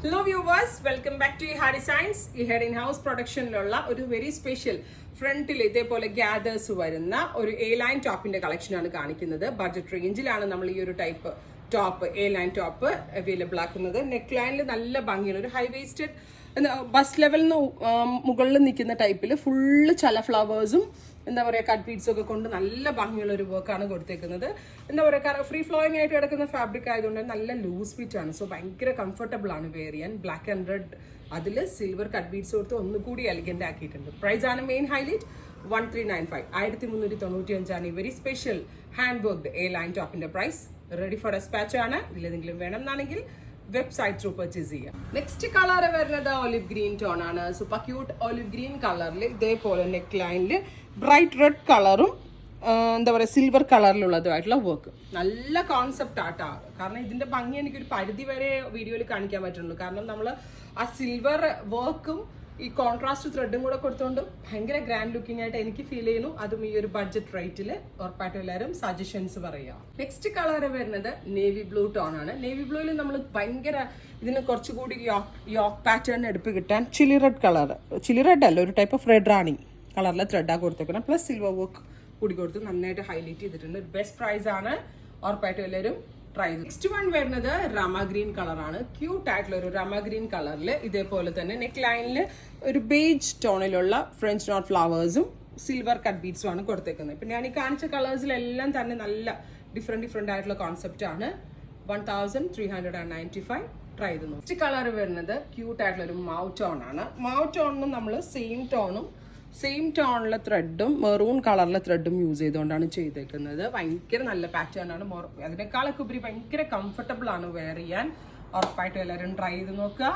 Hello viewers, welcome back to Iha Designs. Iha in-house production-ലുള്ള ഒരു very special ഫ്രണ്ടിൽ ഇതേപോലെ gathers വരുന്ന ഒരു എ ലൈൻ ടോപ്പിന്റെ കളക്ഷൻ ആണ് കാണിക്കുന്നത്. ബഡ്ജറ്റ് റേഞ്ചിലാണ് നമ്മൾ ഈ ഒരു type top A line top available ആക്കുന്നത്. നെക്ക് ലൈനിൽ നല്ല ഭംഗിയുള്ള ഒരു ഹൈ വേസ്റ്റഡ് ബസ് ലെവലിന് മുകളിൽ നിൽക്കുന്ന ടൈപ്പിൽ ഫുള്ള് ചല ഫ്ലവേഴ്സും എന്താ പറയുക കട്ട് ബീഡ്സ് ഒക്കെ കൊണ്ട് നല്ല ഭംഗിയുള്ള ഒരു വർക്കാണ് കൊടുത്തേക്കുന്നത്. എന്താ പറയുക ഫ്രീ ഫ്ലോയിങ് ആയിട്ട് കിടക്കുന്ന ഫാബ്രിക് ആയതുകൊണ്ട് നല്ല ലൂസ് ഫിറ്റ് ആണ്. സോ ഭയങ്കര കംഫർട്ടബിൾ ആണ് വെയർ ചെയ്യാൻ. ബ്ലാക്ക് ആൻഡ് റെഡ് അതിൽ സിൽവർ കട്ട് ബീഡ്സ് കൊടുത്ത് ഒന്നുകൂടി എലിഗന്റ് ആക്കിയിട്ടുണ്ട്. പ്രൈസ് ആണ് മെയിൻ ഹൈലൈറ്റ് 1395 1395 ഈ very special hand worked A line ടോപ്പിന്റെ പ്രൈസ്. റെഡി ഫോർ ഡെസ്പാച്ച് ആണ്. ഇതിലെന്തെങ്കിലും വേണം എന്നാണെങ്കിൽ വെബ്സൈറ്റ് ത്രൂ പർച്ചേസ് ചെയ്യാം. നെക്സ്റ്റ് കളർ വരുന്നത് ഒലിവ് ഗ്രീൻ ടോൺ ആണ്. സൂപ്പർ ക്യൂട്ട് ഒലിവ് ഗ്രീൻ കളറിൽ ഇതേപോലെ നെക്ക് ലൈനിൽ ബ്രൈറ്റ് റെഡ് കളറും എന്താ പറയുക സിൽവർ കളറിലുള്ളതുമായിട്ടുള്ള വർക്ക്. നല്ല കോൺസെപ്റ്റ് ആട്ടാ. കാരണം ഇതിന്റെ ഭംഗി എനിക്കൊരു പരിധി വരെ വീഡിയോയിൽ കാണിക്കാൻ പറ്റുള്ളൂ. കാരണം നമ്മൾ ആ സിൽവർ വർക്കും ഈ കോൺട്രാസ്റ്റ് ത്രെഡും കൂടെ കൊടുത്തുകൊണ്ട് ഭയങ്കര ഗ്രാൻഡ് ലുക്കിംഗ് ആയിട്ട് എനിക്ക് ഫീൽ ചെയ്യുന്നു. അതും ഈ ഒരു ബഡ്ജറ്റ് റേറ്റിൽ ഉറപ്പായിട്ടും എല്ലാവരും സജഷൻസ് പറയാം. നെക്സ്റ്റ് കളർ വരുന്നത് നേവി ബ്ലൂ ടോൺ ആണ്. നേവി ബ്ലൂവിൽ നമ്മൾ ഭയങ്കര ഇതിന് കുറച്ചുകൂടി യോക്ക് പാറ്റേൺ എടുപ്പ് കിട്ടാൻ chilli red colour, chilli red അല്ല ഒരു ടൈപ്പ് ഓഫ് റെഡ് റാണി കളറിലെ ത്രെഡാണ് കൊടുത്തേക്കണം. പ്ലസ് സിൽവർ വർക്ക് കൂടി കൊടുത്ത് നന്നായിട്ട് ഹൈലൈറ്റ് ചെയ്തിട്ടുണ്ട്. ബെസ്റ്റ് പ്രൈസ് ആണ്, ഉറപ്പായിട്ടും എല്ലാവരും ട്രൈ ചെയ്തു. നെക്സ്റ്റ് വൺ വരുന്നത് റമ ഗ്രീൻ കളറാണ്. ക്യൂട്ട് ആയിട്ടുള്ള ഒരു റമ ഗ്രീൻ കളറിൽ ഇതേപോലെ തന്നെ നെക്ക് ലൈനിൽ ഒരു ബേജ് ടോണിലുള്ള ഫ്രഞ്ച് നോട്ട് ഫ്ലവേഴ്സും സിൽവർ കട്ട് ബീഡ്സും ആണ് കൊടുത്തേക്കുന്നത്. ഇപ്പം ഞാൻ ഈ കാണിച്ച കളേഴ്സിലെല്ലാം തന്നെ നല്ല ഡിഫറെന്റ് ആയിട്ടുള്ള കോൺസെപ്റ്റ് ആണ്. 1395 ട്രൈ ചെയ്തു. നെക്സ്റ്റ് കളർ വരുന്നത് ക്യൂട്ട് ആയിട്ടുള്ള ഒരു മൗ ടോൺ ആണ്. മൗ ടോണിനും നമ്മൾ സെയിം ടോണിലെ ത്രെഡും മെറൂൺ കളറിലെ ത്രെഡും യൂസ് ചെയ്തുകൊണ്ടാണ് ചെയ്തേക്കുന്നത്. ഭയങ്കര നല്ല പാറ്റേൺ ആണ്. അതിനേക്കാളൊക്കെ ഉപരി ഭയങ്കര കംഫർട്ടബിൾ ആണ് വെയർ ചെയ്യാൻ. ഉറപ്പായിട്ടും എല്ലാവരും ട്രൈ ചെയ്ത് നോക്കുക.